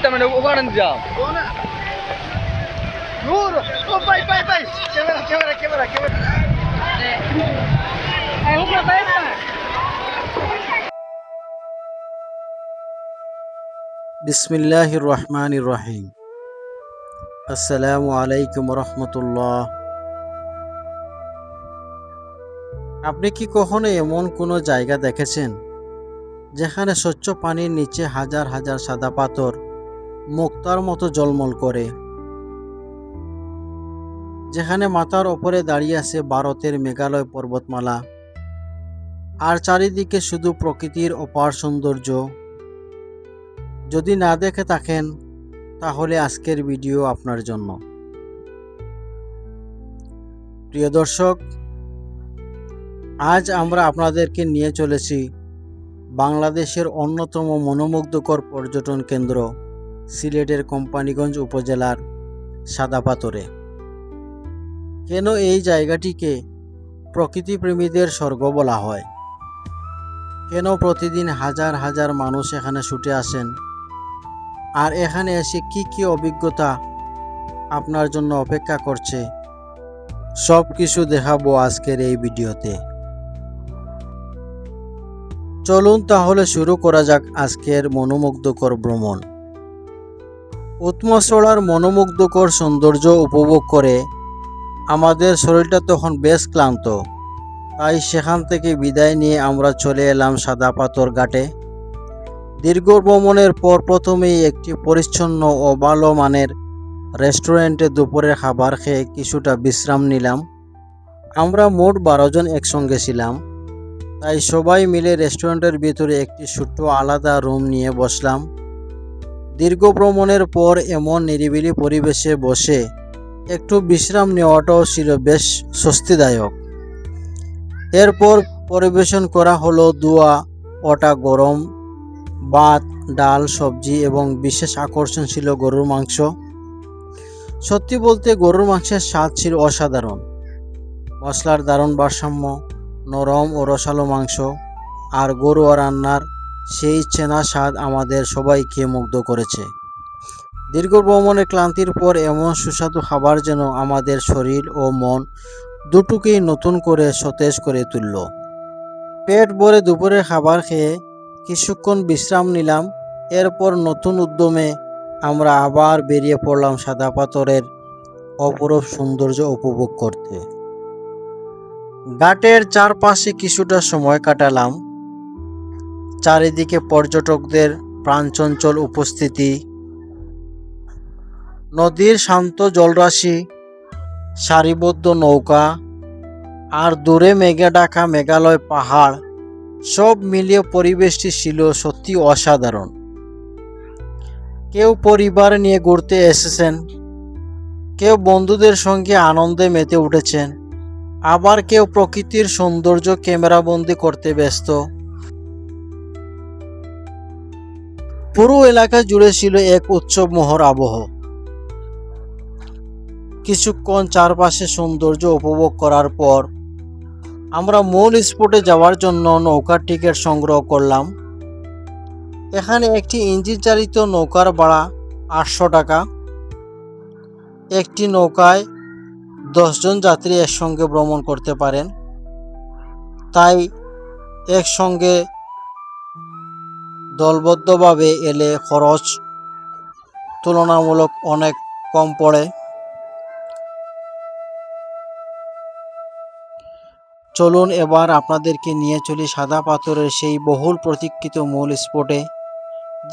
también ogaran ya. Nur, oh, bye. Cámara. বিসমিল্লাহির রহমানির রহিম। আসসালামু আলাইকুম রহমতুল্লাহ। আপনি কি কখনো এমন কোনো জায়গা দেখেছেন যেখানে স্বচ্ছ পানির নিচে হাজার হাজার সাদা পাথর মুক্তার মতো ঝলমল করে, যেখানে মাথার ওপরে দাঁড়িয়ে আছে ভারতের মেঘালয় পর্বতমালা, আর চারিদিকে শুধু প্রকৃতির অপার সৌন্দর্য? যদি না দেখে থাকেন তাহলে আজকের ভিডিও আপনার জন্য। প্রিয় দর্শক, আজ আমরা আপনাদেরকে নিয়ে চলেছি বাংলাদেশের অন্যতম মনোমুগ্ধকর পর্যটন কেন্দ্র সিলেটের কোম্পানীগঞ্জ উপজেলার সাদা পাথরে। কেন এই জায়গাটিকে প্রকৃতিপ্রেমীদের স্বর্গ বলা হয়, কেন প্রতিদিন হাজার হাজার মানুষ এখানে ছুটে আসেন, আর এখানে এসে কি অভিজ্ঞতা আপনার জন্য অপেক্ষা করছে, সব কিছু দেখাবো আজকের এই ভিডিওতে। চলুন তাহলে শুরু করা যাক আজকের মনোমুগ্ধকর ভ্রমণ। উৎমছড়ার মনোমুগ্ধকর সৌন্দর্য উপভোগ করে আমাদের শরীরটা তখন বেশ ক্লান্ত, তাই সেখান থেকে বিদায় নিয়ে আমরা চলে এলাম সাদা পাথর ঘাটে। দীর্ঘ ভ্রমণের পর প্রথমেই একটি পরিচ্ছন্ন ও ভালো মানের রেস্টুরেন্টে দুপুরের খাবার খেয়ে কিছুটা বিশ্রাম নিলাম। আমরা মোট 12 জন একসঙ্গে ছিলাম, তাই সবাই মিলে রেস্টুরেন্টের ভিতরে একটি ছোট্ট আলাদা রুম নিয়ে বসলাম। দীর্ঘ ভ্রমণের পর এমন নিরিবিলি পরিবেশে বসে একটু বিশ্রাম নেওয়াটাও ছিল বেশ স্বস্তিদায়ক। এরপর পরিবেশন করা হলো ধোয়া ওঠা গরম ভাত, ডাল, সবজি এবং বিশেষ আকর্ষণ ছিল গরুর মাংস। সত্যি বলতে গরুর মাংসের স্বাদ ছিল অসাধারণ। মশলার দারুণ ভারসাম্য, নরম ও রসালো মাংস আর গরুয়া রান্নার সেই চেনা স্বাদ আমাদের সবাইকে মুগ্ধ করেছে। দীর্ঘ ভ্রমণে ক্লান্তির পর এমন সুস্বাদু খাবার যেন আমাদের শরীর ও মন দুটোকেই নতুন করে সতেজ করে তুলল। পেট ভরে দুপুরের খাবার খেয়ে কিছুক্ষণ বিশ্রাম নিলাম। এরপর নতুন উদ্যমে আমরা আবার বেরিয়ে পড়লাম সাদা পাথরের অপরূপ সৌন্দর্য উপভোগ করতে। ঘাটের চারপাশে কিছুটা সময় কাটালাম। চারিদিকে পর্যটকদের প্রাণচঞ্চল উপস্থিতি, নদীর শান্ত জলরাশি, সারিবদ্ধ নৌকা আর দূরে মেঘে ঢাকা মেঘালয় পাহাড়, সব মিলিয়ে পরিবেশটি ছিল সত্যি অসাধারণ। কেউ পরিবার নিয়ে ঘুরতে এসেছেন, কেউ বন্ধুদের সঙ্গে আনন্দে মেতে উঠেছেন, আবার কেউ প্রকৃতির সৌন্দর্য ক্যামেরাবন্দি করতে ব্যস্ত। পুরো এলাকা জুড়ে ছিল এক উৎসবমুখর আবহ। কিছুক্ষণ চারপাশে সৌন্দর্য উপভোগ করার পর আমরা মূল স্পটে যাওয়ার জন্য নৌকার টিকিট সংগ্রহ করলাম। এখানে একটি ইঞ্জিন চালিত নৌকার ভাড়া 800 টাকা। একটি নৌকায় 10 জন যাত্রী একসঙ্গে ভ্রমণ করতে পারেন, তাই একসঙ্গে দলবদ্ধভাবে এলে খরচ তুলনামূলক অনেক কম পড়ে। চলুন এবার আপনাদেরকে নিয়ে চলি সাদা পাথরের সেই বহুল প্রতীক্ষিত মূল স্পটে,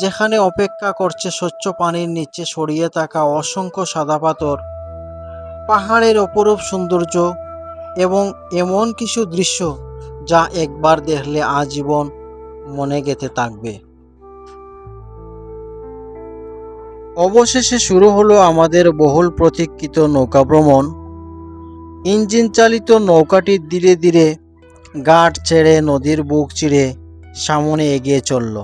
যেখানে অপেক্ষা করছে স্বচ্ছ পানির নিচে ছড়িয়ে থাকা অসংখ্য সাদা পাথর, পাহাড়ের অপরূপ সৌন্দর্য এবং এমন কিছু দৃশ্য যা একবার দেখলে আজীবন মনে গেঁথে থাকবে। অবশেষে শুরু হলো আমাদের বহুল প্রতীক্ষিত নৌকা ভ্রমণ। ইঞ্জিন চালিত নৌকাটি ধীরে ধীরে ঘাট ছেড়ে নদীর বুক চিরে সামনে এগিয়ে চলল।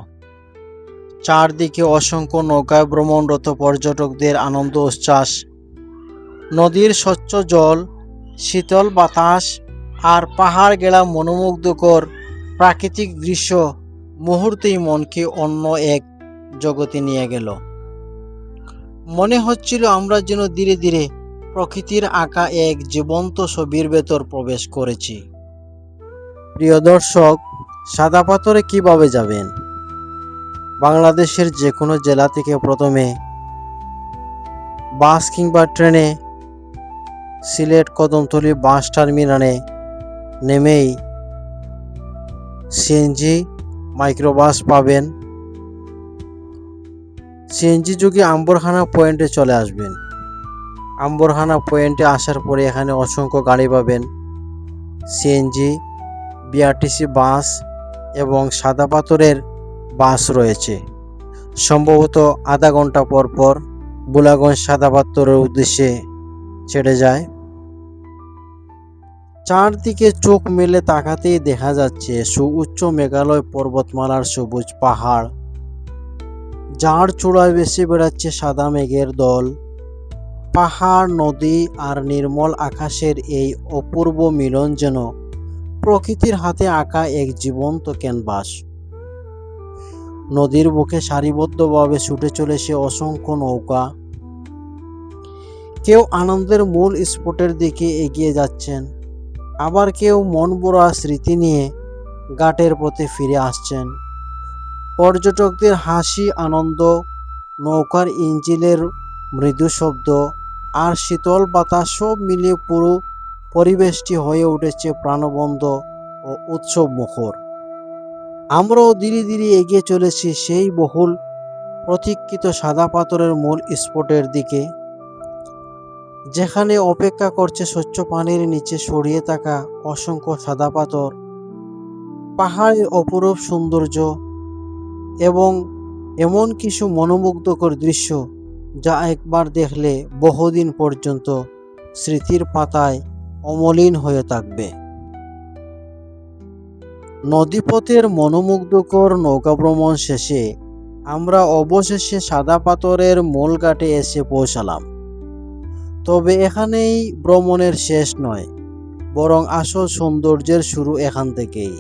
চারদিকে অসংখ্য নৌকায় ভ্রমণরত পর্যটকদের আনন্দ উচ্ছ্বাস। নদীর স্বচ্ছ জল, শীতল বাতাস আর পাহাড় গেলা মনোমুগ্ধকর প্রাকৃতিক দৃশ্য মুহূর্তেই মনকে অন্য এক জগতে নিয়ে গেল। মনে হচ্ছিল আমরা যেন ধীরে ধীরে প্রকৃতির আঁকা এক জীবন্ত ছবির ভেতর প্রবেশ করেছি। প্রিয় দর্শক, সাদা পাথরে কিভাবে যাবেন? বাংলাদেশের যে কোনো জেলা থেকে প্রথমে বাস কিংবা ট্রেনে সিলেট কদমতলী বাস টার্মিনালে নেমেই সিএনজি মাইক্রোবাস পাবেন। সিএনজি যোগে আম্বরখানা পয়েন্টে চলে আসবেন। আম্বরখানা পয়েন্টে আসার পরে এখানে অসংখ্য গাড়ি পাবেন। সিএনজি, বিআরটিসি বাস এবং সাদা পাথরের বাস রয়েছে। সম্ভবত আধা ঘন্টা পর পর বুলাগঞ্জ সাদা পাথরের উদ্দেশ্যে ছেড়ে যায়। চারদিকে চোখ মেলে তাকাতেই দেখা যাচ্ছে সুউচ্চ মেঘালয় পর্বতমালার সবুজ পাহাড়, যার চূড়ায় ভেসে বেড়াচ্ছে সাদা মেঘের দল। পাহাড়, নদী আর নির্মল আকাশের এই অপূর্ব মিলন যেন প্রকৃতির হাতে আঁকা এক জীবন্ত ক্যানভাস। নদীর বুকে সারিবদ্ধভাবে ছুটে চলেছে অসংখ্য নৌকা। কেউ আনন্দের মূল স্পটের দিকে এগিয়ে যাচ্ছেন, আবার কেউ মন ভরা স্মৃতি নিয়ে ঘাটের পথে ফিরে আসছেন। পর্যটকদের হাসি, আনন্দ, নৌকার ইঞ্জিনের মৃদু শব্দ আর শীতল বাতাস সব মিলিয়ে পুরো পরিবেশটি হয়ে উঠেছে প্রাণবন্ত ও উৎসব মুখর। আমরাও ধীরে ধীরে এগিয়ে চলেছি সেই বহুল প্রতীক্ষিত সাদা পাথরের মূল স্পটের দিকে, যেখানে অপেক্ষা করছে স্বচ্ছ পানির নিচে ছড়িয়ে থাকা অসংখ্য সাদা পাথর, পাহাড়ের অপরূপ সৌন্দর্য এবং এমন কিছু মনোমুগ্ধকর দৃশ্য যা একবার দেখলে বহুদিন পর্যন্ত স্মৃতির পাতায় অমলিন হয়ে থাকবে। নদীপথের মনোমুগ্ধকর নৌকা ভ্রমণ শেষে আমরা অবশেষে সাদা পাথরের মূল ঘাটে এসে পৌঁছালাম। তবে এখানেই ভ্রমণের শেষ নয়, বরং আসল সৌন্দর্যের শুরু এখান থেকেই।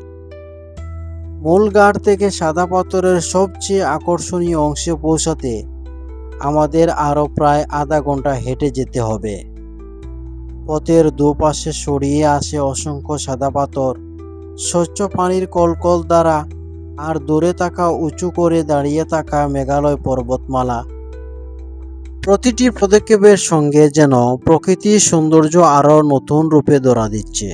মূল ঘাট থেকে সাদা পাথরের সবচেয়ে আকর্ষণীয় অংশে পৌঁছাতে আমাদের আরও প্রায় আধা ঘন্টা হেঁটে যেতে হবে। পথের দুপাশে ছড়িয়ে আসে অসংখ্য সাদা পাথর, স্বচ্ছ পানির কলকল দ্বারা আর দূরে থাকা উঁচু করে দাঁড়িয়ে থাকা মেঘালয় পর্বতমালা। প্রতিটি পদক্ষেপের সঙ্গে যেন প্রকৃতির সৌন্দর্য আরও নতুন রূপে ধরা দিচ্ছে।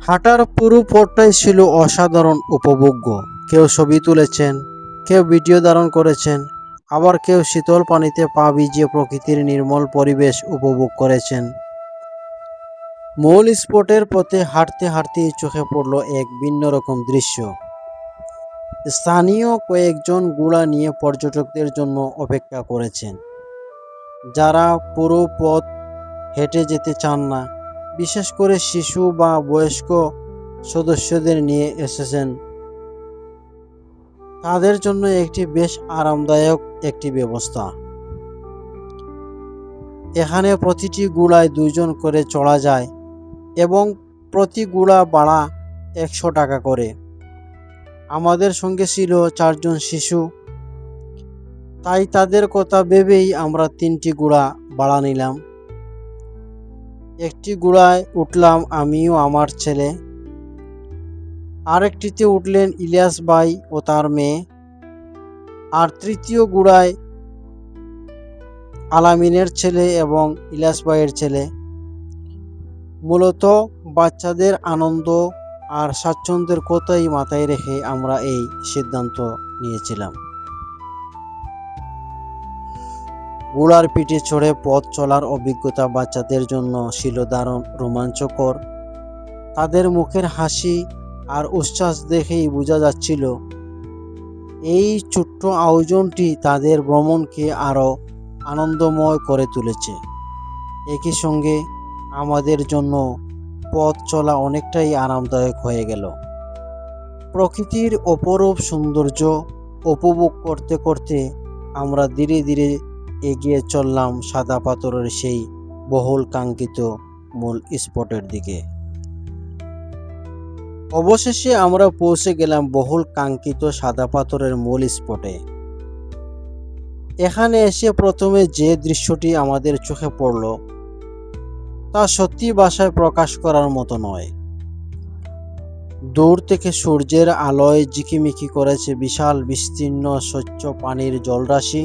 হাঁটার পুরো পথটাই ছিল অসাধারণ উপভোগ্য। কেউ ছবি তুলেছেন, কেউ ভিডিও ধারণ করেছেন, আবার কেউ শীতল পানিতে পা ভিজিয়ে প্রকৃতির নির্মল পরিবেশ উপভোগ করেছেন। মূল স্পটের পথে হাঁটতে হাঁটতেই চোখে পড়ল এক ভিন্ন রকম দৃশ্য। স্থানীয় কয়েকজন ঘোড়া নিয়ে পর্যটকদের জন্য অপেক্ষা করেছেন, যারা পুরো পথ হেঁটে যেতে চান না, বিশেষ করে শিশু বা বয়স্ক সদস্যদের নিয়ে এসেছেন। তাদের জন্য একটি বেশ আরামদায়ক একটি ব্যবস্থা। এখানে প্রতিটি ঘোড়ায় 2 জন করে চড়া যায় এবং প্রতি ঘোড়া ভাড়া 100 টাকা করে। আমাদের সঙ্গে ছিল 4 জন শিশু, তাই তাদের কথা ভেবেই আমরা 3টি ঘোড়া ভাড়া নিলাম। একটি ঘোড়ায় উঠলাম আমি ও আমার ছেলে, আরেকটিতে উঠলেন ইলিয়াস ভাই ও তার মেয়ে, আর তৃতীয় ঘোড়ায় আলামিনের ছেলে এবং ইলিয়াস ভাইয়ের ছেলে। মূলত বাচ্চাদের আনন্দ আর স্বাচ্ছন্দ্যের কথাই মাথায় রেখে আমরা এই সিদ্ধান্ত নিয়েছিলাম। ঘোড়ার পিঠে চড়ে পথ চলার অভিজ্ঞতা বাচ্চাদের জন্য ছিল দারুণ রোমাঞ্চকর। তাদের মুখের হাসি আর উচ্ছ্বাস দেখেই বোঝা যাচ্ছিল এই ছোট্ট আয়োজনটি তাদের ভ্রমণকে আরও আনন্দময় করে তুলেছে। একই সঙ্গে আমাদের জন্য পথ চলা অনেকটাই আরামদায়ক হয়ে গেল। প্রকৃতির অপরূপ সৌন্দর্য উপভোগ করতে করতে আমরা ধীরে ধীরে এগিয়ে চললাম সাদা পাথরের সেই বহুল কাঙ্ক্ষিত মূল স্পটের দিকে। অবশেষে আমরা পৌঁছে গেলাম বহুল কাঙ্ক্ষিত সাদা পাথরের মূল স্পটে। এখানে এসে প্রথমে যে দৃশ্যটি আমাদের চোখে পড়ল তা সত্যি ভাষায় প্রকাশ করার মতো নয়। দূর থেকে সূর্যের আলোয় ঝিকিমিকি করেছে বিশাল বিস্তীর্ণ স্বচ্ছ পানির জলরাশি,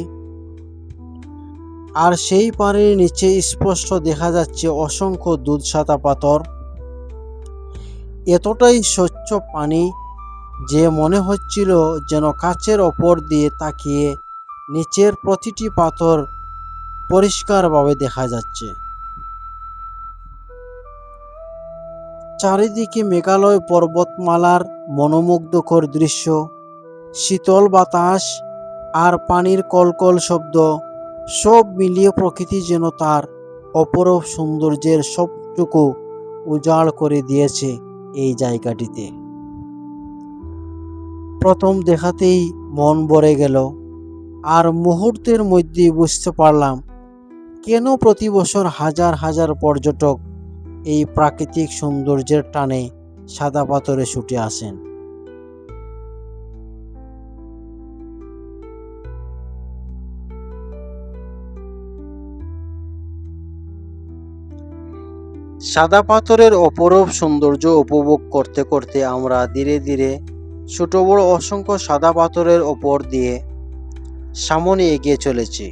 আর সেই পানির নিচে স্পষ্ট দেখা যাচ্ছে অসংখ্য দুধসাদা পাথর। এতটাই স্বচ্ছ পানি যে মনে হচ্ছিল যেন কাচের ওপর দিয়ে তাকিয়ে নিচের প্রতিটি পাথর পরিষ্কারভাবে দেখা যাচ্ছে। চারিদিকে মেঘালয় পর্বতমালার মনোমুগ্ধকর দৃশ্য, শীতল বাতাস আর পানির কলকল শব্দ, সব মিলিয়ে প্রকৃতি যেন তার অপরূপ সৌন্দর্যের সবটুকু উজাড় করে দিয়েছে এই জায়গাটিতে। প্রথম দেখাতেই মন ভরে গেল, আর মুহূর্তের মধ্যেই বুঝতে পারলাম কেন প্রতি বছর হাজার হাজার পর্যটক এই প্রাকৃতিক সৌন্দর্যের টানে সাদা পাথরে ছুটে আসেন। সাদা পাথরের অপরূপ সৌন্দর্য উপভোগ করতে করতে আমরা ধীরে ধীরে ছোট বড় অসংখ্য সাদা পাথরের ওপর দিয়ে সামনে এগিয়ে চলেছি।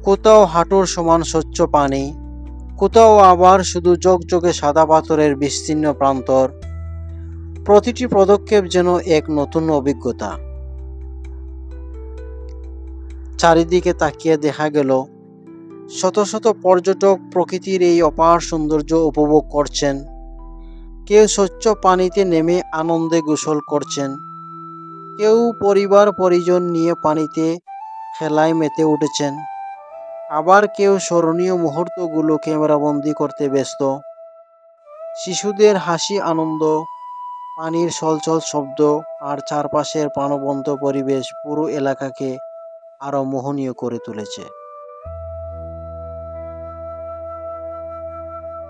কোথাও হাঁটুর সমান স্বচ্ছ পানি, কোথাও আবার শুধু ঝকঝকে সাদা পাথরের বিস্তীর্ণ প্রান্তর। প্রতিটি পদক্ষেপ যেন এক নতুন অভিজ্ঞতা। চারিদিকে তাকিয়ে দেখা গেল শত শত পর্যটক প্রকৃতির এই অপার সৌন্দর্য উপভোগ করছেন। কেউ স্বচ্ছ পানিতে নেমে আনন্দে গোসল করছেন, কেউ পরিবার পরিজন নিয়ে পানিতে খেলায় মেতে উঠেছেন, আবার কেউ স্মরণীয় মুহূর্তগুলো ক্যামেরাবন্দি করতে ব্যস্ত। শিশুদের হাসি, আনন্দ, পানির ছলছল শব্দ আর চারপাশের প্রাণবন্ত পরিবেশ পুরো এলাকাকে আরো মোহনীয় করে তুলেছে।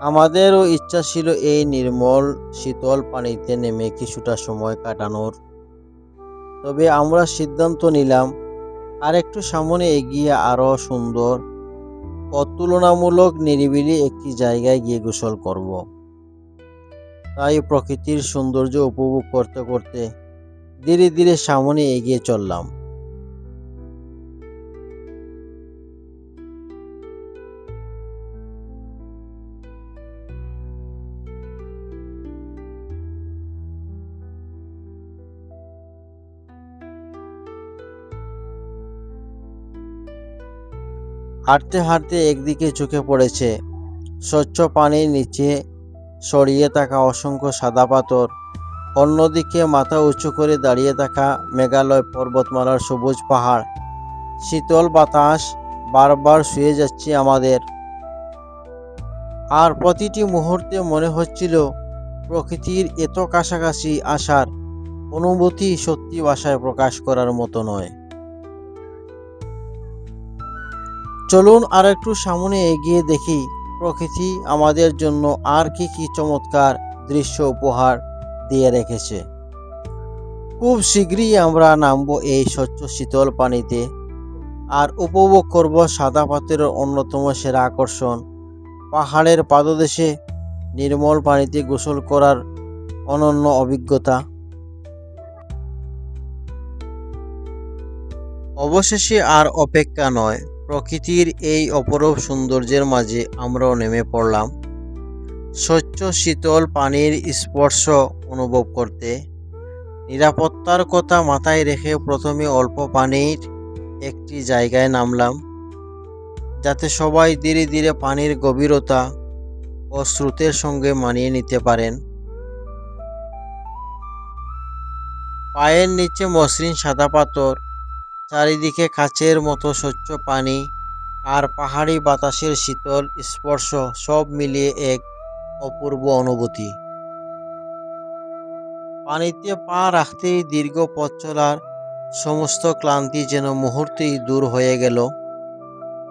আমাদেরও ইচ্ছা ছিল এই নির্মল শীতল পানিতে নেমে কিছুটা সময় কাটানোর, তবে আমরা সিদ্ধান্ত নিলাম আর একটু সামনে এগিয়ে আরো সুন্দর ও তুলনামূলক নিরিবিলি একটি জায়গায় গিয়ে গোসল করব। তাই প্রকৃতির সৌন্দর্য উপভোগ করতে করতে ধীরে ধীরে সামনে এগিয়ে চললাম। হাঁটতে হাঁটতে একদিকে চোখে পড়েছে স্বচ্ছ পানির নিচে ছড়িয়ে থাকা অসংখ্য সাদা পাথর, অন্যদিকে মাথা উঁচু করে দাঁড়িয়ে থাকা মেঘালয় পর্বতমালার সবুজ পাহাড়। শীতল বাতাস বারবার ছুঁয়ে যাচ্ছে আমাদের, আর প্রতিটি মুহূর্তে মনে হচ্ছিল প্রকৃতির এত কাছাকাছি আসার অনুভূতি সত্যি ভাষায় প্রকাশ করার মতো নয়। চলুন আর একটু সামনে এগিয়ে দেখি প্রকৃতি আমাদের জন্য আর কি কি চমৎকার দৃশ্য উপহার দিয়ে রেখেছে। খুব শীঘ্রই আমরা নামবো এই স্বচ্ছ শীতল পানিতে আর উপভোগ করব সাদা পাথরের অন্যতম সেরা আকর্ষণ, পাহাড়ের পাদদেশে নির্মল পানিতে গোসল করার অনন্য অভিজ্ঞতা। অবশেষে আর অপেক্ষা নয়, প্রকৃতির এই অপরূপ সৌন্দর্যের মাঝে আমরাও নেমে পড়লাম স্বচ্ছ শীতল পানির স্পর্শ অনুভব করতে। নিরাপত্তার কথা মাথায় রেখে প্রথমে অল্প পানির একটি জায়গায় নামলাম, যাতে সবাই ধীরে ধীরে পানির গভীরতা ও স্রোতের সঙ্গে মানিয়ে নিতে পারেন। পায়ের নিচে মসৃণ সাদা পাথর, চারিদিকে কাচের মতো স্বচ্ছ পানি, আর পাহাড়ি বাতাসের শীতল স্পর্শ সব মিলিয়ে এক অপূর্ব অনুভূতি। পানিতে পা রাখতেই দীর্ঘ পথ চলার সমস্ত ক্লান্তি যেন মুহূর্তেই দূর হয়ে গেল।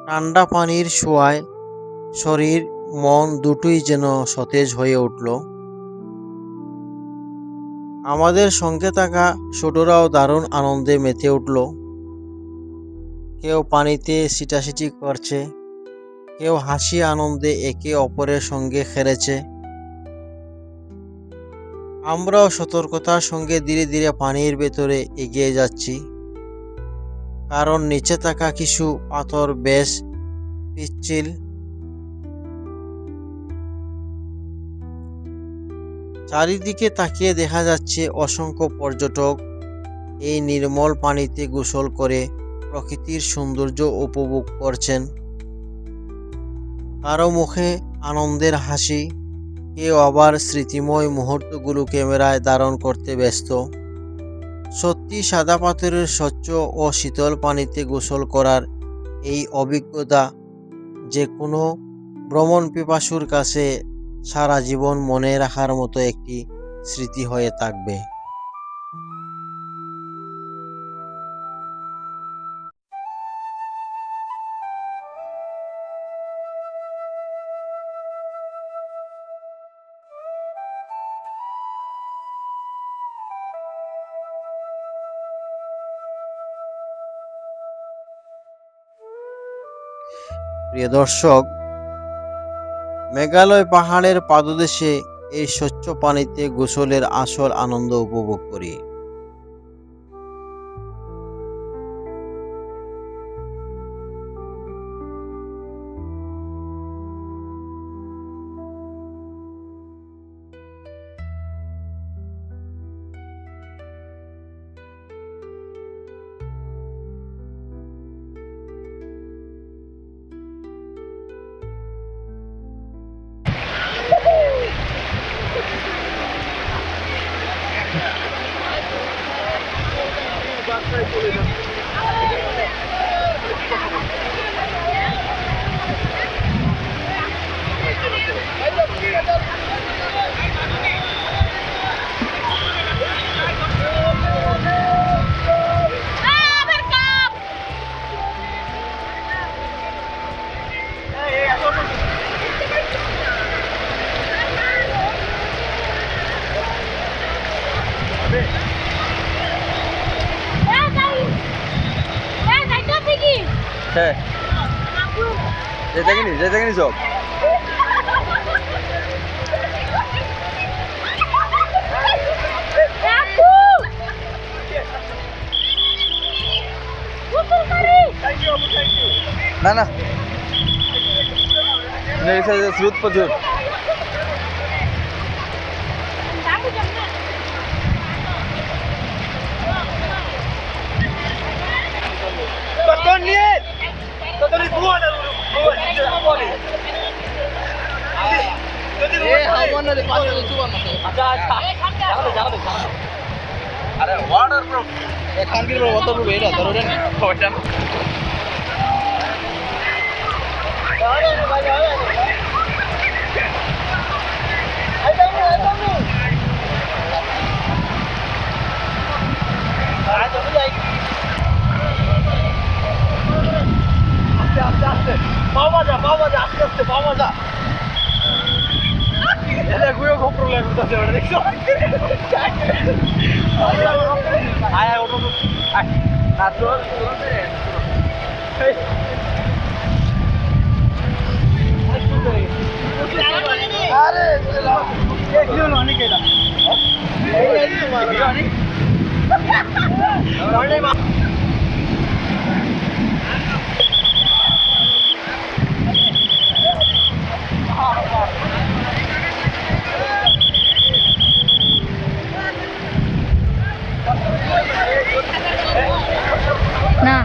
ঠান্ডা পানির ছোঁয়ায় শরীর মন দুটোই যেন সতেজ হয়ে উঠল। আমাদের সঙ্গে থাকা ছোটরাও দারুণ আনন্দে মেতে উঠল। কেউ পানিতে ছিটাছিটি করছে, কেউ হাসি আনন্দে একে অপরের সঙ্গে খেলেছে। আমরাও সতর্কতার সঙ্গে ধীরে ধীরে পানির ভেতরে এগিয়ে যাচ্ছি, কারণ নিচে থাকা কিছু পাথর বেশ পিচ্ছিল। চারিদিকে তাকিয়ে দেখা যাচ্ছে অসংখ্য পর্যটক এই নির্মল পানিতে গোসল করে প্রকৃতির সৌন্দর্য উপভোগ করছেন। কারো মুখে আনন্দের হাসি, কেউ আবার স্মৃতিময় মুহূর্তগুলো ক্যামেরায় ধারণ করতে ব্যস্ত। সত্যি সাদা পাথরের স্বচ্ছ ও শীতল পানিতে গোসল করার এই অভিজ্ঞতা যে কোনো ভ্রমণ পিপাসুর কাছে সারা জীবন মনে রাখার মতো একটি স্মৃতি হয়ে থাকবে। প্রিয় দর্শক, মেঘালয় পাহাড়ের পাদদেশে এই স্বচ্ছ পানিতে গোসলের আসল আনন্দ উপভোগ করি। হ্যাঁ, যেতে গেনি সব। না না, স্রোত প্রচুর। পাওয়া যা আস্তে আস্তে পাওয়া যা গুলো খুব প্রবলেম করতেছে ওটা দেখছো আয় আয় ওটা আয় না চল আরে কি হলো অনেক এটা না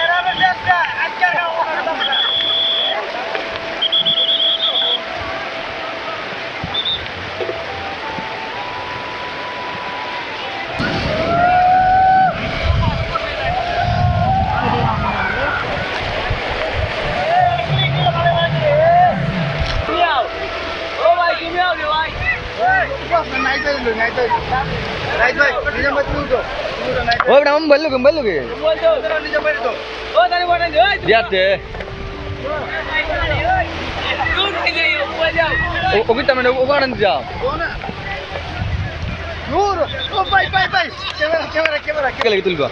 Era ওই বেটা আমি বললো কে দিয়াতে ও কি তামনে ও গান যা কে লাগি তুলবা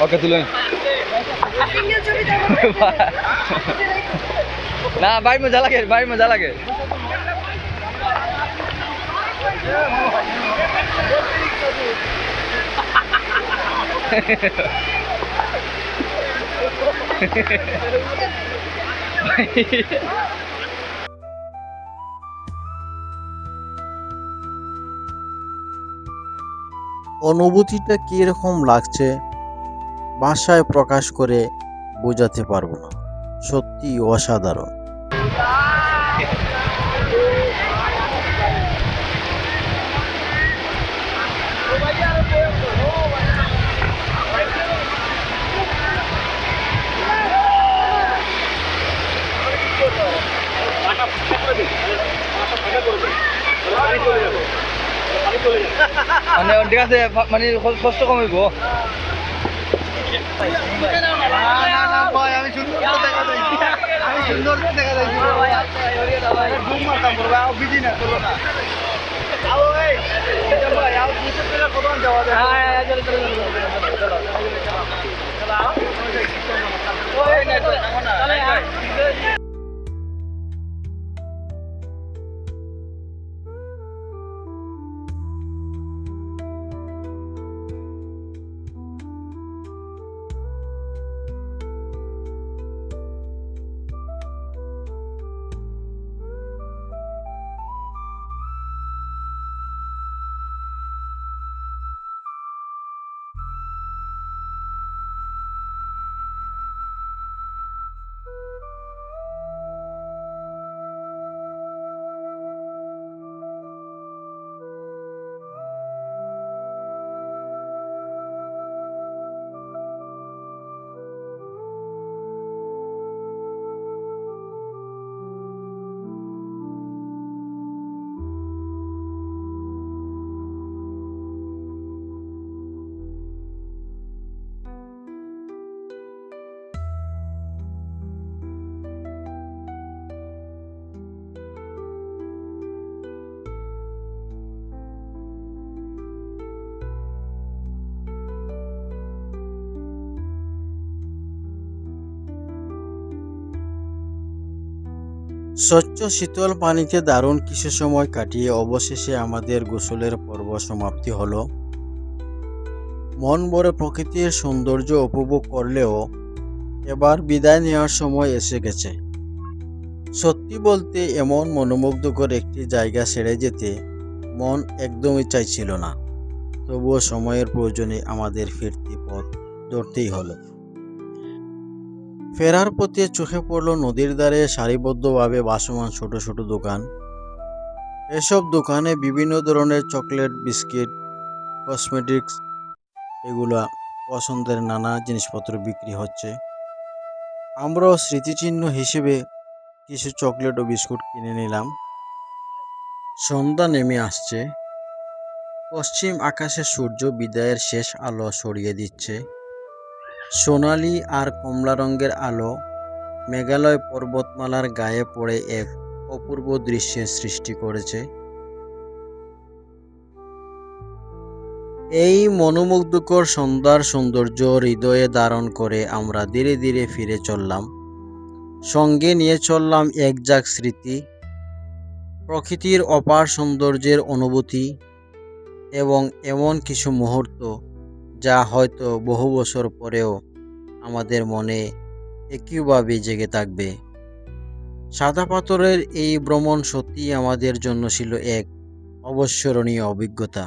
ওকে তুলেন না বাইর মজা লাগে অনুভূতিটা কীরকম লাগছে ভাষায় প্রকাশ করে বোঝাতে পারবো না, সত্যি অসাধারণ। মানে ঠিক আছে মানে কষ্ট কমিব আমি সুন্দর দেখা যাচ্ছে। স্বচ্ছ শীতল পানিতে দারুণ কিছু সময় কাটিয়ে অবশেষে আমাদের গোসলের পর্ব সমাপ্তি হলো। মন ভরে প্রকৃতির সৌন্দর্য উপভোগ করলেও এবার বিদায় নেওয়ার সময় এসে গেছে। সত্যি বলতে এমন মনোমুগ্ধকর একটি জায়গা ছেড়ে যেতে মন একদমই চাইছিল না, তবুও সময়ের প্রয়োজনে আমাদের ফিরতি পথ ধরতেই হলো। ফেরার পথে চোখে পড়ল নদীর ধারে সারিবদ্ধভাবে ভাসমান ছোট ছোট দোকান। এসব দোকানে বিভিন্ন ধরনের চকলেট, বিস্কিট, কসমেটিক্স, এগুলা পছন্দের নানা জিনিসপত্র বিক্রি হচ্ছে। আমরাও স্মৃতিচিহ্ন হিসেবে কিছু চকলেট ও বিস্কুট কিনে নিলাম। সন্ধ্যা নেমে আসছে, পশ্চিম আকাশে সূর্য বিদায়ের শেষ আলো ছড়িয়ে দিচ্ছে। সোনালি আর কমলা রঙের আলো মেঘালয় পর্বতমালার গায়ে পড়ে এক অপূর্ব দৃশ্যের সৃষ্টি করেছে। এই মনোমুগ্ধকর সন্ধ্যার সৌন্দর্য হৃদয়ে ধারণ করে আমরা ধীরে ধীরে ফিরে চললাম। সঙ্গে নিয়ে চললাম এক ঝাঁক স্মৃতি, প্রকৃতির অপার সৌন্দর্যের অনুভূতি এবং এমন কিছু মুহূর্ত যা হয়তো বহু বছর পরেও আমাদের মনে একইভাবে জেগে থাকবে। সাদা পাথরের এই ভ্রমণ সত্যিই আমাদের জন্য ছিল এক অবিস্মরণীয় অভিজ্ঞতা।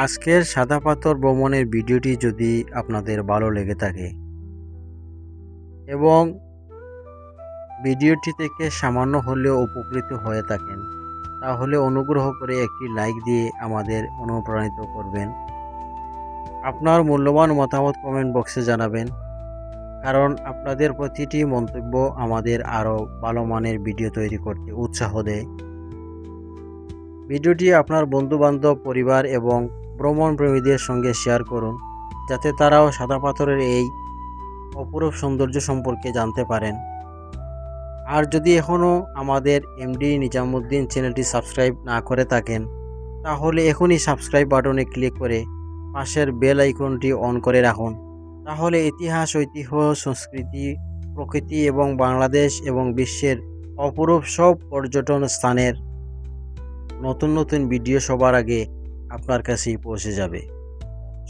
আজকের সাদা পাথর ভ্রমণের ভিডিওটি যদি আপনাদের ভালো লেগে থাকে এবং ভিডিওটি থেকে সামান্য হলেও উপকৃত হয়ে থাকেন, তাহলে অনুগ্রহ করে একটি লাইক দিয়ে আমাদের অনুপ্রাণিত করবেন। আপনার মূল্যবান মতামত কমেন্ট বক্সে জানাবেন। কারণ আপনাদের প্রতিটি মন্তব্য আমাদের আরও ভালো মানের ভিডিও তৈরি করতে উৎসাহ দেয়। ভিডিওটি আপনার বন্ধুবান্ধব, পরিবার এবং ভ্রমণ প্রেমীদের সঙ্গে শেয়ার করুন, যাতে তারাও সাদা পাথরের এই অপরূপ সৌন্দর্য সম্পর্কে জানতে পারেন। আর যদি এখনও আমাদের এমডি নিজামুদ্দিন চ্যানেলটি সাবস্ক্রাইব না করে থাকেন, তাহলে এখনই সাবস্ক্রাইব বাটনে ক্লিক করে পাশের বেল আইকনটি অন করে রাখুন। তাহলে ইতিহাস, ঐতিহ্য, সংস্কৃতি, প্রকৃতি এবং বাংলাদেশ এবং বিশ্বের অপরূপ সব পর্যটন স্থানের নতুন নতুন ভিডিও সবার আগে আপনার কাছেই পৌঁছে যাবে।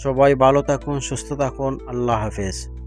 সবাই ভালো থাকুন, সুস্থ থাকুন। আল্লাহ হাফেজ।